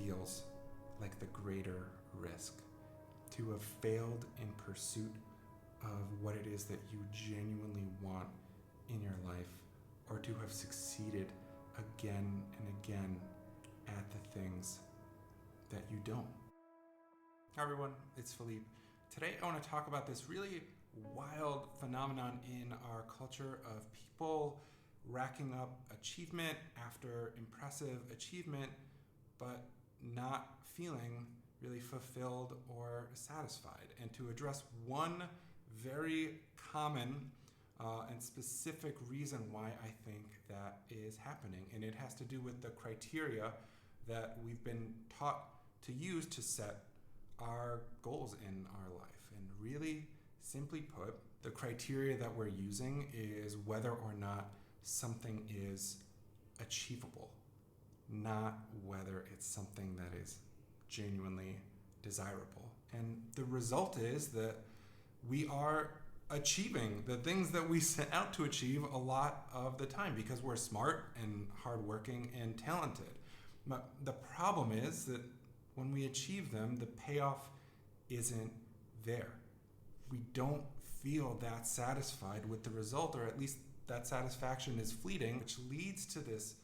feels like the greater risk. To have failed in pursuit of what it is that you genuinely want in your life, or to have succeeded again and again at the things that you don't. Hi everyone, it's Philippe. Today I want to talk about this really wild phenomenon in our culture of people racking up achievement after impressive achievement, but not feeling really fulfilled or satisfied. And to address one very common and specific reason why I think that is happening. And it has to do with the criteria that we've been taught to use to set our goals in our life. And really, simply put, the criteria that we're using is whether or not something is achievable, not whether it's something that is genuinely desirable. And the result is that we are achieving the things that we set out to achieve a lot of the time because we're smart and hardworking and talented. But the problem is that when we achieve them, the payoff isn't there. We don't feel that satisfied with the result, or at least that satisfaction is fleeting, which leads to this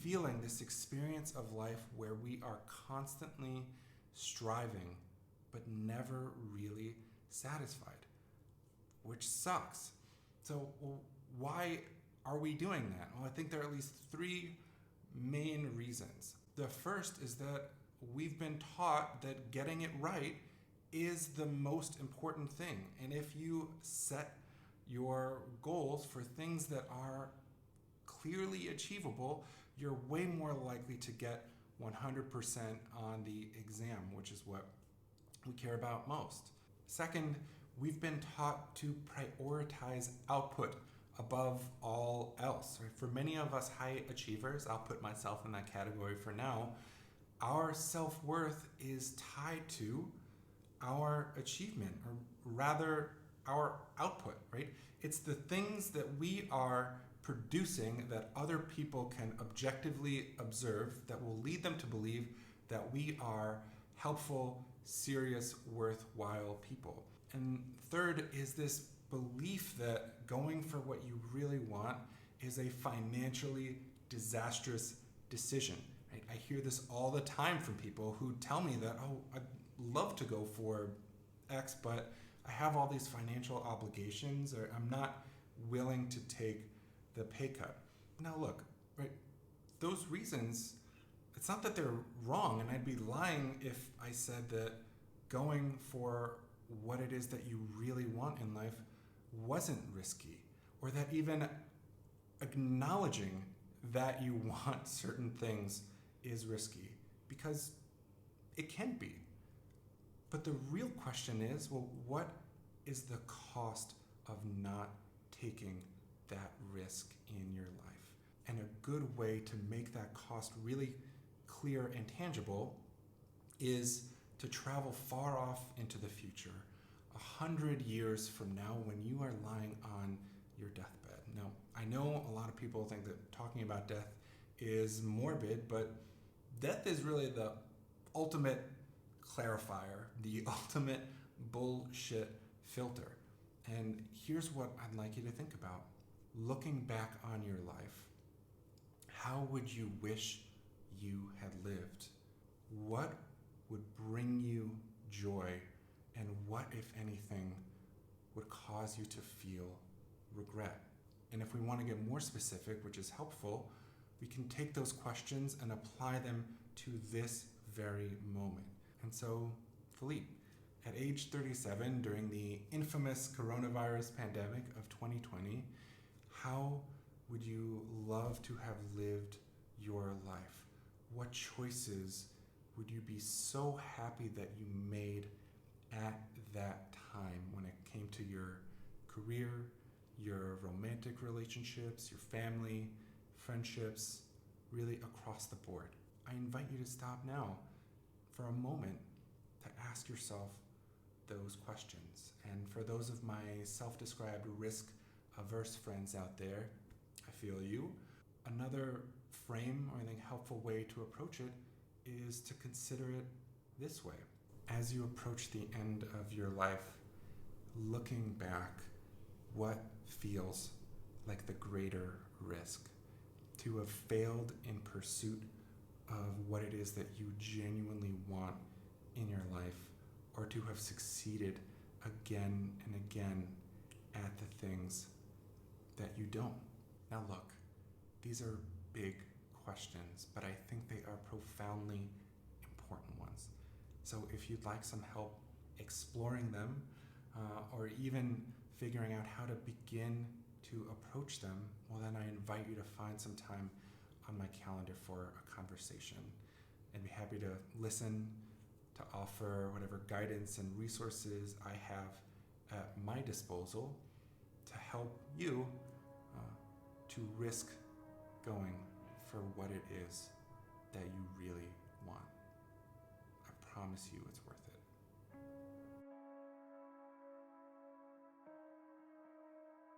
feeling, this experience of life where we are constantly striving, but never really satisfied, which sucks. So why are we doing that? Well, I think there are at least three main reasons. The first is that we've been taught that getting it right is the most important thing. And if you set your goals for things that are clearly achievable, you're way more likely to get 100% on the exam, which is what we care about most. Second, we've been taught to prioritize output above all else. For many of us high achievers, I'll put myself in that category for now, our self-worth is tied to our achievement, or rather our output, right? It's the things that we are producing that other people can objectively observe that will lead them to believe that we are helpful, serious, worthwhile people. And third is this belief that going for what you really want is a financially disastrous decision. Right? I hear this all the time from people who tell me that, oh, I'd love to go for X, but I have all these financial obligations, or I'm not willing to take the pay cut. Now look, right? Those reasons, it's not that they're wrong, and I'd be lying if I said that going for what it is that you really want in life wasn't risky, or that even acknowledging that you want certain things is risky, because it can be. But the real question is, well, what is the cost of not taking that risk in your life? And a good way to make that cost really clear and tangible is to travel far off into the future, 100 years from now, when you are lying on your deathbed. Now, I know a lot of people think that talking about death is morbid, but death is really the ultimate clarifier, the ultimate bullshit filter. And here's what I'd like you to think about. Looking back on your life, how would you wish you had lived? What would bring you joy? And what, if anything, would cause you to feel regret? And if we want to get more specific, which is helpful, we can take those questions and apply them to this very moment. And so, Philippe, at age 37, during the infamous coronavirus pandemic of 2020, how would you love to have lived your life? What choices would you be so happy that you made at that time when it came to your career, your romantic relationships, your family, friendships, really across the board? I invite you to stop now for a moment to ask yourself those questions. And for those of my self-described risk-averse friends out there, I feel you. Another frame, or I think helpful way to approach it is to consider it this way. As you approach the end of your life, looking back, what feels like the greater risk? To have failed in pursuit of what it is that you genuinely want in your life, or to have succeeded again and again at the things that you don't. Now look, these are big questions, but I think they are profoundly important ones. So if you'd like some help exploring them, or even figuring out how to begin to approach them, well then I invite you to find some time on my calendar for a conversation. I'd be happy to listen, to offer whatever guidance and resources I have at my disposal to help you to risk going for what it is that you really want. I promise you it's worth it.